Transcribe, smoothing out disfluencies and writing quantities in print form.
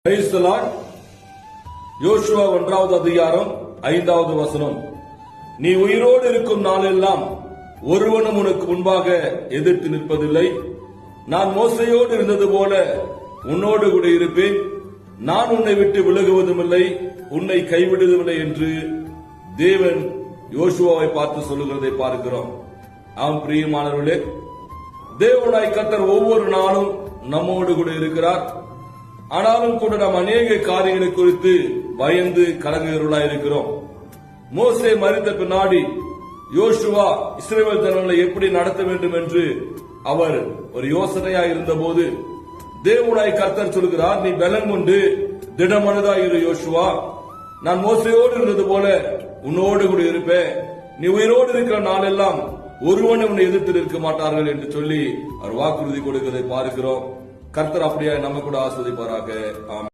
Praise the Lord. யோசுவா 1வது அதிகாரம் 5வது வசனம். நீ உயிரோடு இருக்கும் நாளெல்லாம் ஒருவனும் உனக்கு முன்பாக எதிர்த்து நிற்பதில்லை. நான் மோசையோடு இருந்தது போல உன்னோடு கூட இருப்பேன். நான் உன்னை விட்டு விலகுவதும் இல்லை, உன்னை கைவிடுவதில்லை என்று தேவன் யோசுவாவை பார்த்து சொல்லுகிறதை பார்க்கிறோம். ஆம் பிரியமானவர்களே, தேவனாய் கர்த்தர் ஒவ்வொரு நாளும் நம்மோடு கூட இருக்கிறார். ஆனாலும் கூட நாம் அநேக காரியங்களை குறித்து பயந்து கலங்குகிறவர்களாய் இருக்கிறோம். மோசே மரித்த பின்னாடி யோசுவா இஸ்ரவேல் ஜனங்களை எப்படி நடத்த வேண்டும் என்று அவர் ஒரு யோசனையாய் இருந்தபோது தேவனாய் கர்த்தர் சொல்கிறார், நீ பலன் கொண்டு திடமனதாய் இரு யோசுவா, நான் மோசையோடு இருந்தது போல உன்னோடு கூட இருப்பேன். நீ உயிரோடு இருக்கிற நாளெல்லாம் ஒருவனை உன்னை எதிர்த்து நிற்க மாட்டார்கள் என்று சொல்லி அவர் வாக்குறுதி கொடுக்கிறதை பார்க்கிறோம். கர்த்தர் அப்படியே நம்ம கூட ஆஸ்வதிப்பாராக. ஆமென்.